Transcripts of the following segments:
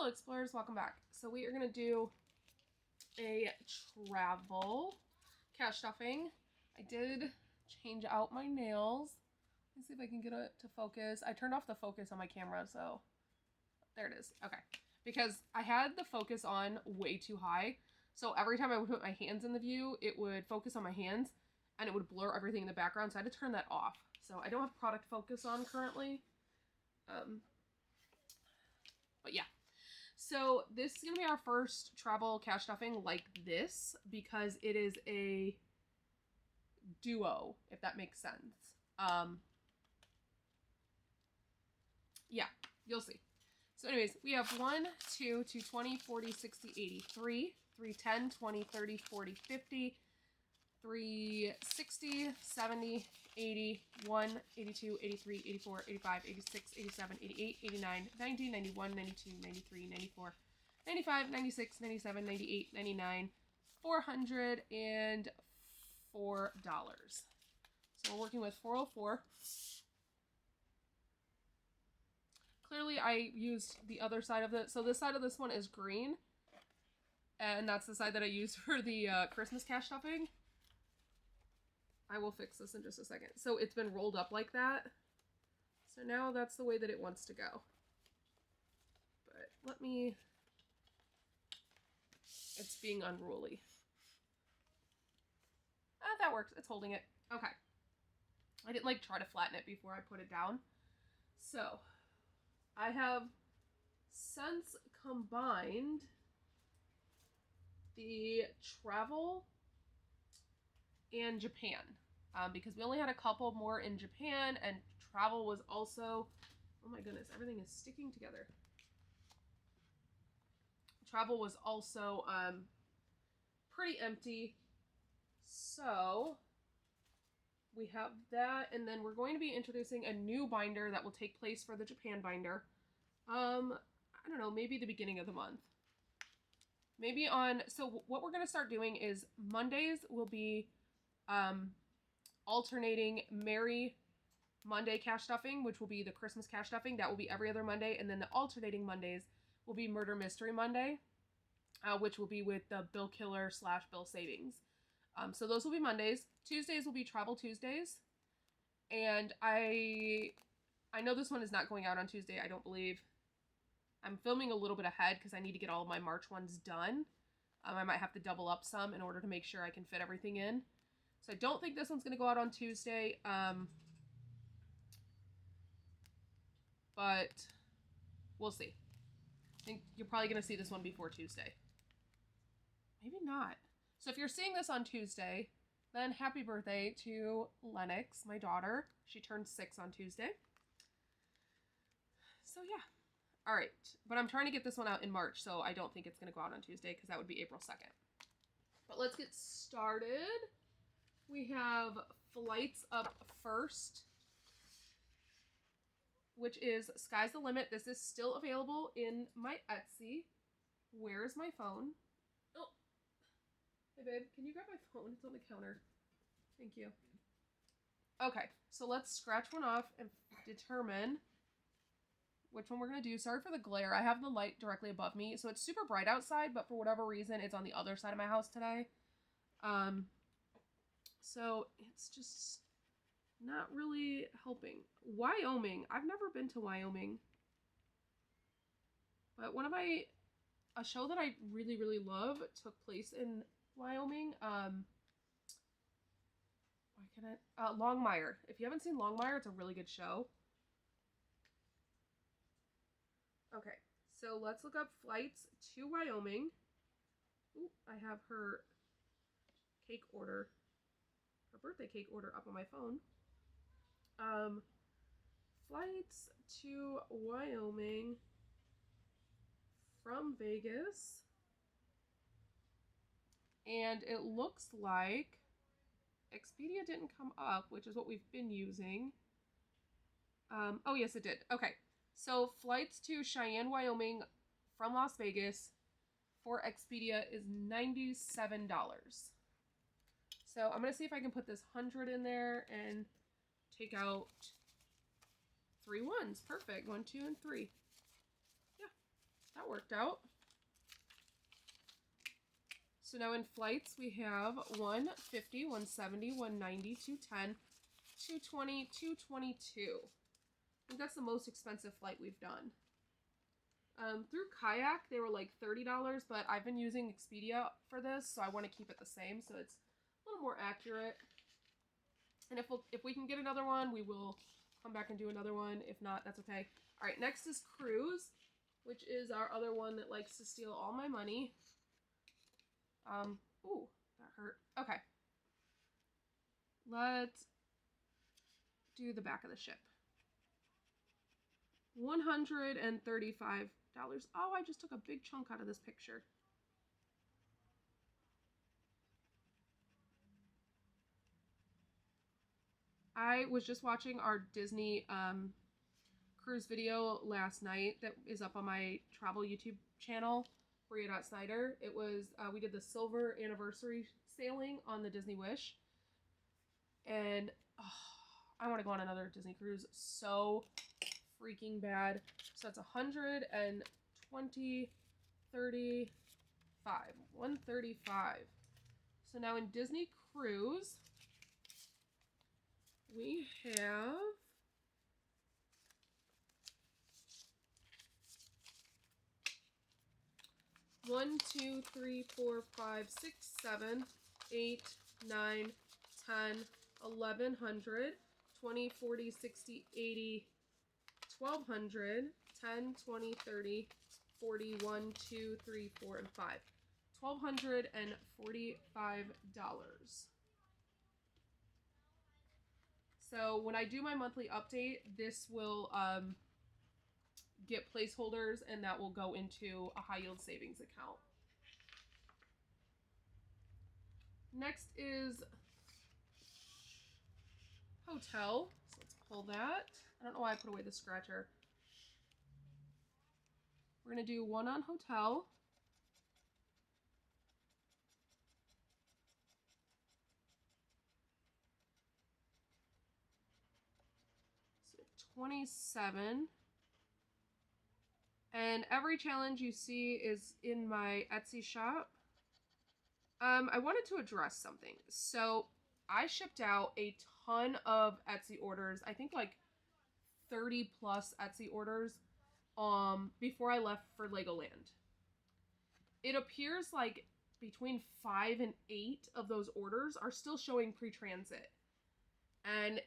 Hello explorers, welcome back. So we are going to do a travel cash stuffing. I did change out my nails. Let's see if I can get it to focus. I turned off the focus on my camera, so there it is. Okay. Because I had the focus on way too high. So every time I would put my hands in the view, it would focus on my hands and it would blur everything in the background. So I had to turn that off. So I don't have product focus on currently. But yeah. So this is going to be our first travel cash stuffing like this because it is a duo, if that makes sense. Yeah, you'll see. So anyways, we have 1, 2, 220, 40, 60, 80, 3, 10, 20, 30, 40, 50, 60, 70, 80, 1, 82, 83, 84, 85, 86, 87, 88, 89, 90, 91, 92, 93, 94, 95, 96, 97, 98, 99, $404. So we're working with 404. Clearly I used the other side of it. So this side of this one is green. And that's the side that I used for the Christmas cash stuffing. I will fix this in just a second. So it's been rolled up like that. So now that's the way that it wants to go. But let me... It's being unruly. Ah, that works. It's holding it. Okay. I didn't like try to flatten it before I put it down. So, I have since combined the travel and Japan. Because we only had a couple more in Japan, and travel was also... Oh my goodness, everything is sticking together. Travel was also pretty empty. So, we have that, and then we're going to be introducing a new binder that will take place for the Japan binder. I don't know, maybe the beginning of the month. Maybe on... So, what we're going to start doing is Mondays will be... alternating Merry Monday cash stuffing, which will be the Christmas cash stuffing. That will be every other Monday. And then the alternating Mondays will be Murder Mystery Monday, which will be with the Bill Killer / Bill Savings. So those will be Mondays. Tuesdays will be Travel Tuesdays. And I know this one is not going out on Tuesday, I don't believe. I'm filming a little bit ahead because I need to get all of my March ones done. I might have to double up some in order to make sure I can fit everything in. So I don't think this one's going to go out on Tuesday. But we'll see. I think you're probably going to see this one before Tuesday. Maybe not. So if you're seeing this on Tuesday, then happy birthday to Lennox, my daughter. She turned 6 on Tuesday. So yeah. All right. But I'm trying to get this one out in March, so I don't think it's going to go out on Tuesday because that would be April 2nd. But let's get started. We have flights up first, which is Sky's the Limit. This is still available in my Etsy. Where's my phone? Oh, hey babe, can you grab my phone? It's on the counter. Thank you. Okay, so let's scratch one off and determine which one we're going to do. Sorry for the glare. I have the light directly above me, so it's super bright outside, but for whatever reason, it's on the other side of my house today. So it's just not really helping. Wyoming. I've never been to Wyoming. But a show that I really, really love took place in Wyoming. Longmire. If you haven't seen Longmire, it's a really good show. Okay, so let's look up flights to Wyoming. Ooh, I have her cake order. Her birthday cake order up on my phone. Flights to Wyoming from Vegas. And it looks like Expedia didn't come up, which is what we've been using. Oh, yes, it did. Okay. So flights to Cheyenne, Wyoming from Las Vegas for Expedia is $97. So I'm going to see if I can put this 100 in there and take out 3 ones. Perfect. 1, 2, and 3. Yeah, that worked out. So now in flights, we have 150, 170, 190, 210, 220, 222. I think that's the most expensive flight we've done. Through Kayak, they were like $30, but I've been using Expedia for this, so I want to keep it the same, so it's a little more accurate. And if we can get another one, we will come back and do another one. If not, that's okay. All right, next is Cruise, which is our other one that likes to steal all my money. Ooh, that hurt. Okay. Let's do the back of the ship. $135. Oh, I just took a big chunk out of this picture. I was just watching our Disney cruise video last night that is up on my travel YouTube channel, Bria Snyder. It was, we did the silver anniversary sailing on the Disney Wish. And I want to go on another Disney cruise so freaking bad. So that's 120, 35, 135. So now in Disney Cruise, we have one, 2, 3, 4, 5, 6, 7, 8, 9, 10, 1100, 20, 40, 60, 80, 1200, 10, 20, 30, 40, 1, 2, 3, 4, and 5. $1,245. So when I do my monthly update, this will get placeholders, and that will go into a high yield savings account. Next is hotel. So let's pull that. I don't know why I put away the scratcher. We're going to do one on hotel. So 27. And every challenge you see is in my Etsy shop. I wanted to address something. So I shipped out a ton of Etsy orders. I think like 30 plus Etsy orders before I left for Legoland. It appears like between 5 and 8 of those orders are still showing pre-transit. And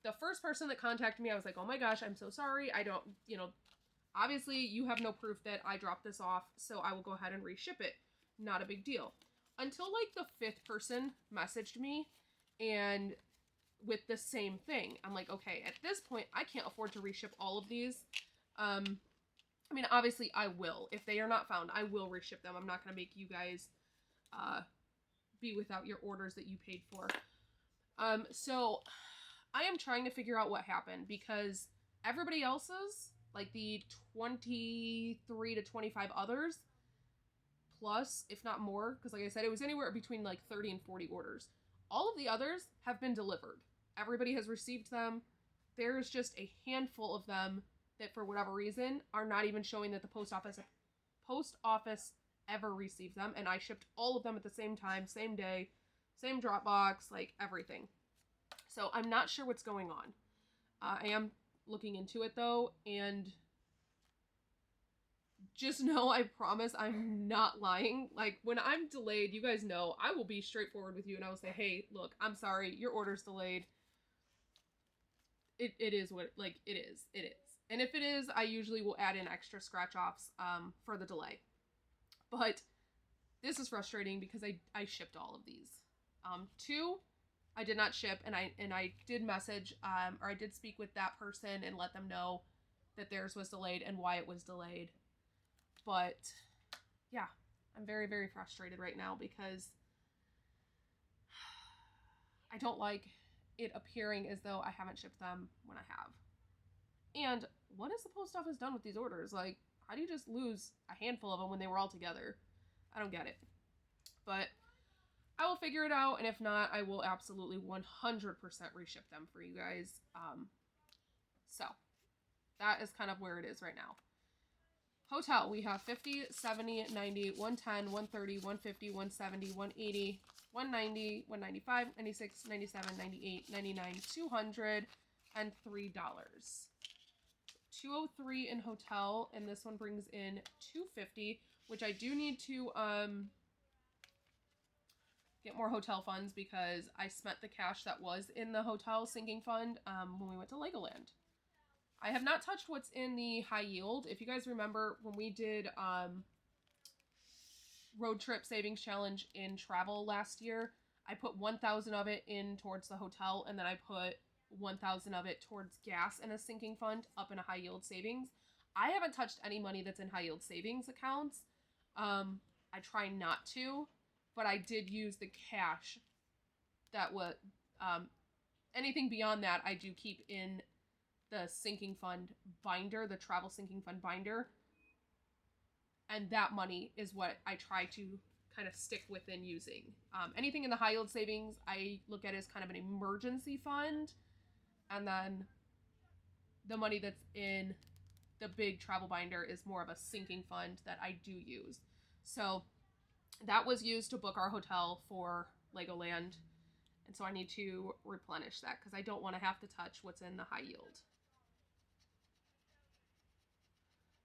the first person that contacted me, I was like, oh my gosh, I'm so sorry. I don't, obviously you have no proof that I dropped this off, so I will go ahead and reship it. Not a big deal. Until like the 5th person messaged me and with the same thing. I'm like, okay, at this point, I can't afford to reship all of these. I mean, obviously I will. If they are not found, I will reship them. I'm not going to make you guys be without your orders that you paid for. So I am trying to figure out what happened, because everybody else's, like the 23 to 25 others, plus, if not more, because like I said, it was anywhere between like 30 and 40 orders. All of the others have been delivered. Everybody has received them. There's just a handful of them that for whatever reason are not even showing that the post office ever received them, and I shipped all of them at the same time, same day, same Dropbox, like everything. So I'm not sure what's going on. I am looking into it though, and just know, I promise I'm not lying. Like, when I'm delayed, you guys know, I will be straightforward with you and I will say, hey, look, I'm sorry, your order's delayed. It is what, like, it is. It is. And if it is, I usually will add in extra scratch-offs for the delay. But this is frustrating because I shipped all of these. 2, I did not ship, and I did message, or I did speak with that person and let them know that theirs was delayed and why it was delayed. But yeah, I'm very, very frustrated right now because I don't like it appearing as though I haven't shipped them when I have. And what has the post office done with these orders? Like, how do you just lose a handful of them when they were all together? I don't get it. But I will figure it out, and if not, I will absolutely 100% reship them for you guys. So that is kind of where it is right now. Hotel, we have 50, 70, 90, 110, 130, 150, 170, 180, 190, 195, 96, 97, 98, 99, $203. $203 in hotel, and this one brings in $250, which I do need to get more hotel funds because I spent the cash that was in the hotel sinking fund when we went to Legoland. I have not touched what's in the high yield. If you guys remember when we did road trip savings challenge in travel last year, I put 1,000 of it in towards the hotel, and then I put 1,000 of it towards gas in a sinking fund up in a high yield savings. I haven't touched any money that's in high yield savings accounts. I try not to, but I did use the cash that was anything beyond that I do keep in the sinking fund binder, the travel sinking fund binder. And that money is what I try to kind of stick within using. Anything in the high yield savings, I look at as kind of an emergency fund. And then the money that's in the big travel binder is more of a sinking fund that I do use. So that was used to book our hotel for Legoland. And so I need to replenish that because I don't want to have to touch what's in the high yield.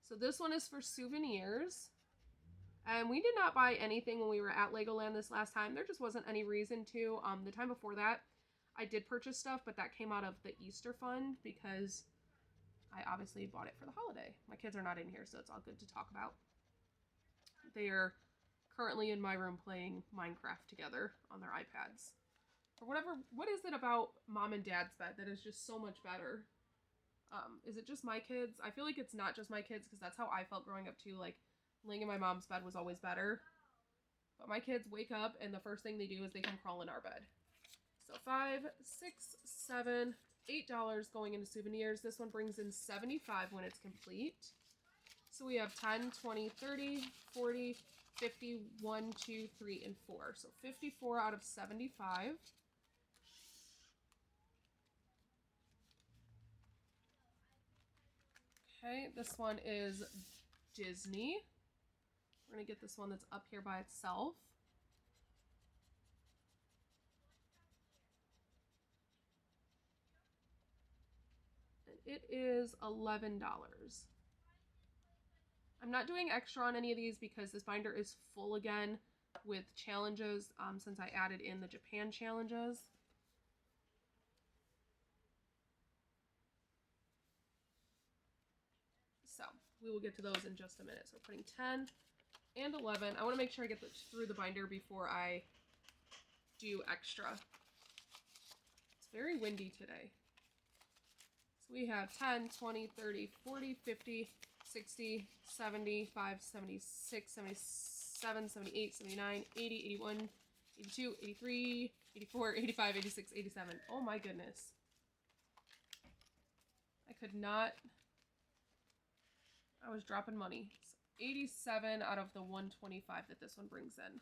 So this one is for souvenirs. And we did not buy anything when we were at Legoland this last time. There just wasn't any reason to. The time before that, I did purchase stuff, but that came out of the Easter fund because I obviously bought it for the holiday. My kids are not in here, so it's all good to talk about. They are currently in my room playing Minecraft together on their iPads. Or whatever. What is it about mom and dad's bed that is just so much better? Is it just my kids? I feel like it's not just my kids because that's how I felt growing up too. Like, laying in my mom's bed was always better. But my kids wake up and the first thing they do is they come crawl in our bed. So $5, $6, $7, $8 going into souvenirs. This one brings in $75 when it's complete. So we have 10, 20, 30, 40, 50, 1, 2, 3, and 4. So 54 out of 75. Okay, this one is Disney. We're going to get this one that's up here by itself. And it is $11. I'm not doing extra on any of these because this binder is full again with challenges since I added in the Japan challenges. So we will get to those in just a minute. So we're putting 10 and 11. I want to make sure I get through the binder before I do extra. It's very windy today. So we have 10, 20, 30, 40, 50, 60, 75, 76, 77, 78, 79, 80, 81, 82, 83, 84, 85, 86, 87. Oh my goodness. I could not... I was dropping money. So 87 out of the 125 that this one brings in.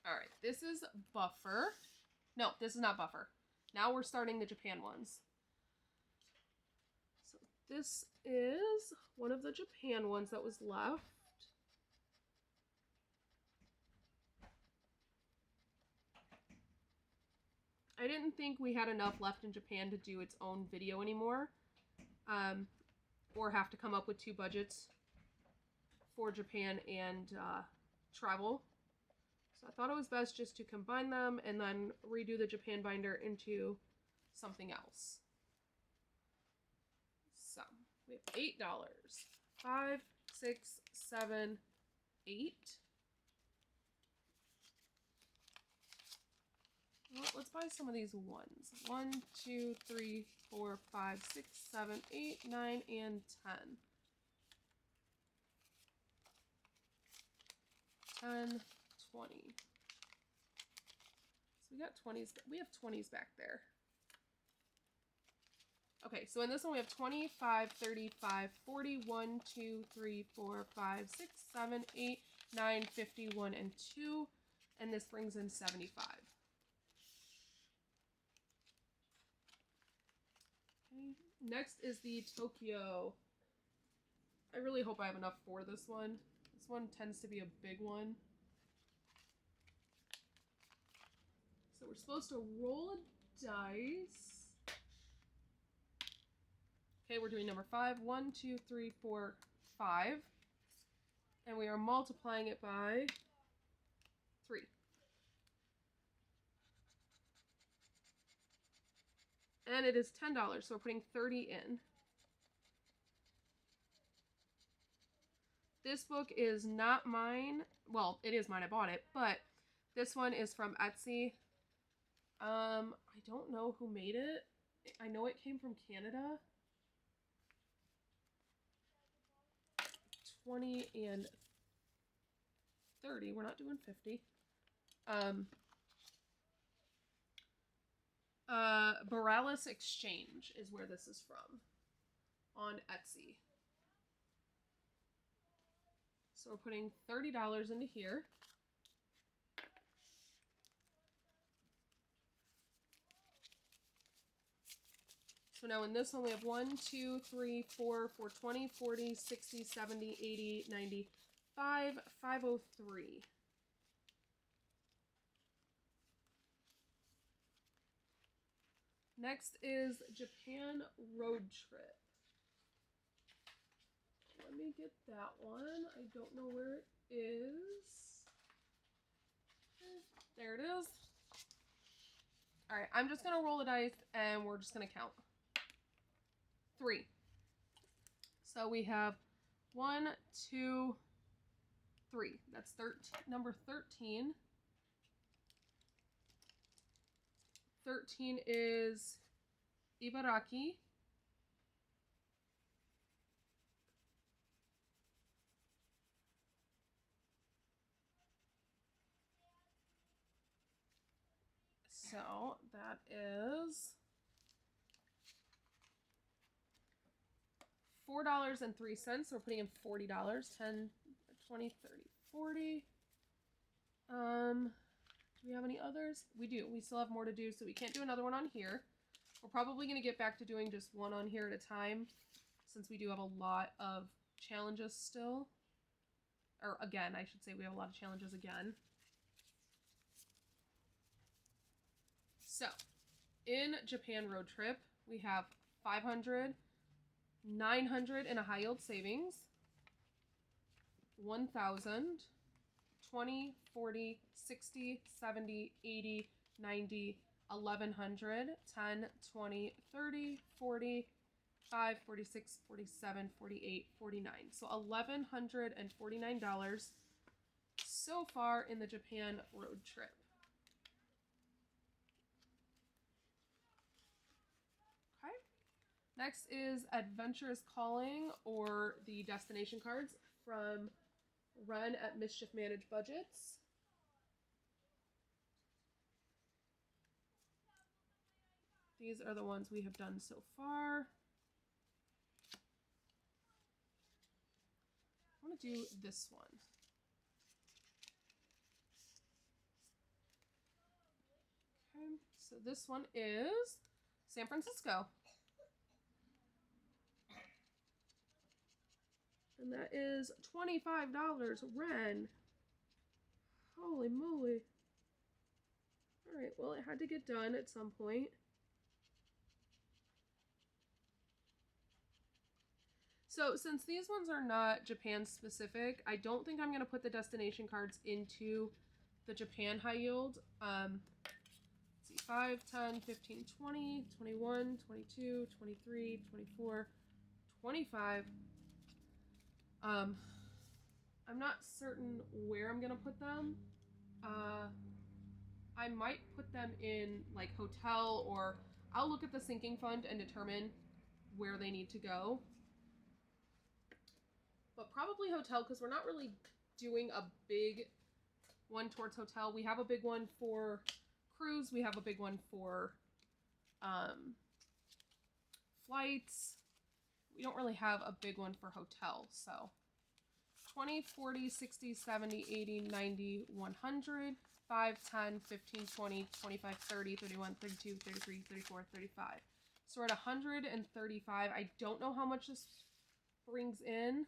Alright, this is Buffer. No, this is not Buffer. Now we're starting the Japan ones. So this is one of the Japan ones that was left. I didn't think we had enough left in Japan to do its own video anymore. Or have to come up with two budgets for Japan and travel. So I thought it was best just to combine them and then redo the Japan binder into something else. So we have $8. 5, 6, 7, 8. Well, let's buy some of these ones. 1, 2, 3, 4, 5, 6, 7, 8, 9, and 10. 10, 20. So we got 20s. We have 20s back there. Okay, so in this one we have 25, 35, 40, 1, 2, 3, 4, 5, 6, 7, 8, 9, 51, and 2. And this brings in 75. Next is the Tokyo I really hope I have enough for this one. This one tends to be a big one. So we're supposed to roll a dice. Okay, we're doing number 5. 1, 2, 3, 4, 5. And we are multiplying it by 3. And it is $10, so we're putting 30 in. This book is not mine. Well, it is mine, I bought it, but this one is from Etsy. I don't know who made it. I know it came from Canada. 20 and 30. We're not doing 50. Bria Exchange is where this is from on Etsy. So we're putting $30 into here. So now in this one we have 1, 2, 3, 4, 420, 40, 60, 70, 80, 90, 503. Next is Japan road trip. Let me get that one. I don't know where it is. There it is. All right, I'm just gonna roll the dice and we're just gonna count. 3. So we have 1, 2, 3. That's number 13. 13 is Ibaraki. So that is $4.03. So we're putting in $40. 10, 20, 30, 40. Do we have any others? We do. We still have more to do, so we can't do another one on here. We're probably going to get back to doing just one on here at a time, since we do have a lot of challenges still. Or again, I should say we have a lot of challenges again. So, in Japan road trip, we have 500, 900 in a high yield savings, 1,000, 20, 40, 60, 70, 80, 90, 1,100, 10, 20, 30, 40, 5, 46, 47, 48, 49. So $1,149 so far in the Japan road trip. Okay. Next is Adventure is Calling, or the destination cards from Run at Mischief Managed Budgets. These are the ones we have done so far. I want to do this one. Okay, so this one is San Francisco. And that is $25. Ren. Holy moly. Alright, well, it had to get done at some point. So, since these ones are not Japan specific, I don't think I'm going to put the destination cards into the Japan high yield. Let's see, 5, 10, 15, 20, 21, 22, 23, 24, 25. I'm not certain where I'm going to put them. I might put them in, like, hotel, or I'll look at the sinking fund and determine where they need to go. But probably hotel, because we're not really doing a big one towards hotel. We have a big one for cruise. We have a big one for flights. We don't really have a big one for hotel. So 20, 40, 60, 70, 80, 90, 100, 5, 10, 15, 20, 25, 30, 31, 32, 33, 34, 35. So we're at 135. I don't know how much this brings in.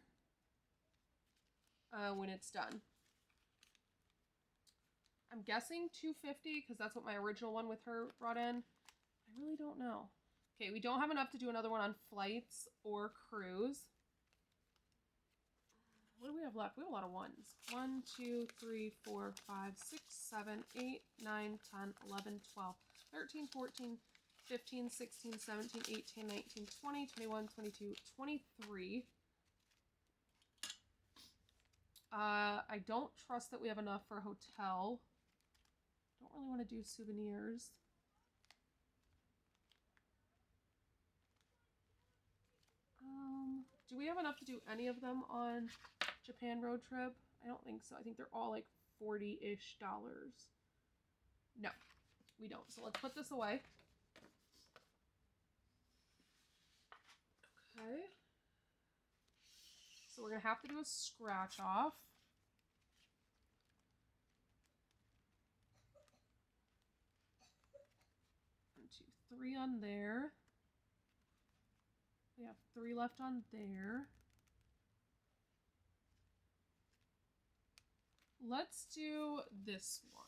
when it's done. I'm guessing $250 because that's what my original one with her brought in. I really don't know. Okay, we don't have enough to do another one on flights or cruise. What do we have left? We have a lot of ones. 1, 2, 3, 4, 5, 6, 7, 8, 9, 10, 11, 12, 13, 14, 15, 16, 17, 18, 19, 20, 21, 22, 23. I don't trust that we have enough for a hotel. Don't really want to do souvenirs. Do we have enough to do any of them on Japan road trip? I don't think so. I think they're all like $40-ish. No, we don't. So let's put this away. Okay. So we're going to have to do a scratch off. 1, 2, 3 on there. We have 3 left on there. Let's do this one.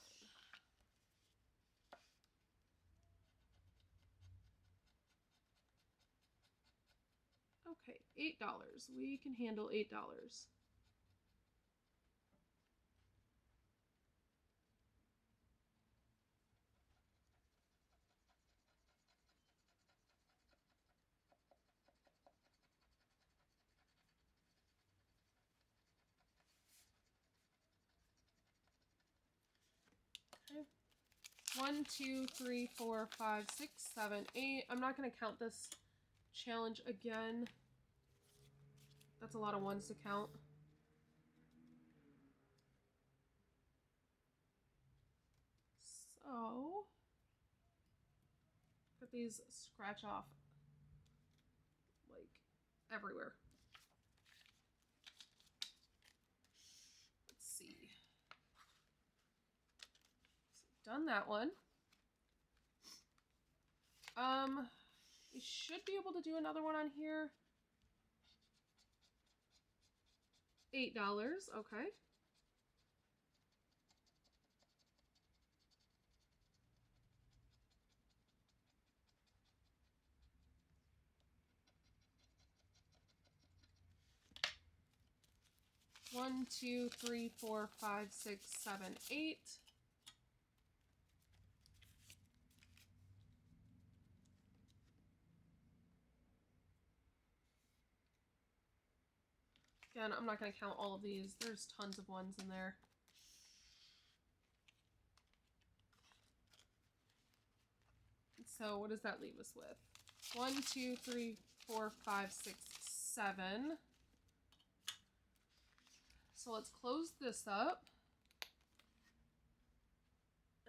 Okay, $8. We can handle $8. Okay. 1, 2, 3, 4, 5, 6, 7, 8. I'm not going to count this challenge again. That's a lot of ones to count. So, put these scratch off like everywhere. Let's see. So, done that one. We should be able to do another one on here. $8, okay. One, 2, 3, 4, 5, 6, 7, 8. Again, I'm not going to count all of these. There's tons of ones in there. So what does that leave us with? 1, 2, 3, 4, 5, 6, 7. So let's close this up.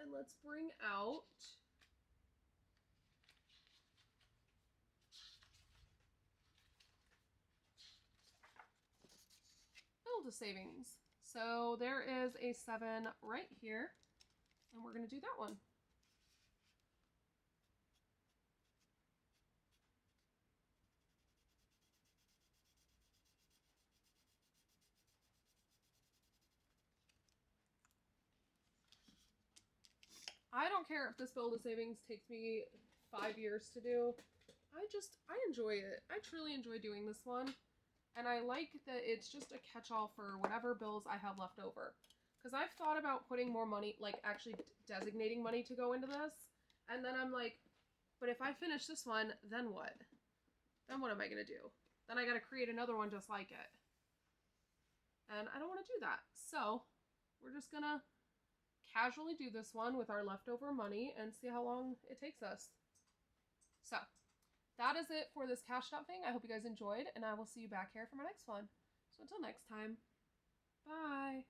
And let's bring out build a savings. So there is a 7 right here. And we're going to do that one. I don't care if this build of savings takes me 5 years to do. I enjoy it. I truly enjoy doing this one. And I like that it's just a catch-all for whatever bills I have left over. Because I've thought about putting more money, like actually designating money to go into this. And then I'm like, but if I finish this one, then what? Then what am I going to do? Then I got to create another one just like it. And I don't want to do that. So we're just going to casually do this one with our leftover money and see how long it takes us. So that is it for this cash stuffing. I hope you guys enjoyed, and I will see you back here for my next one. So until next time, bye.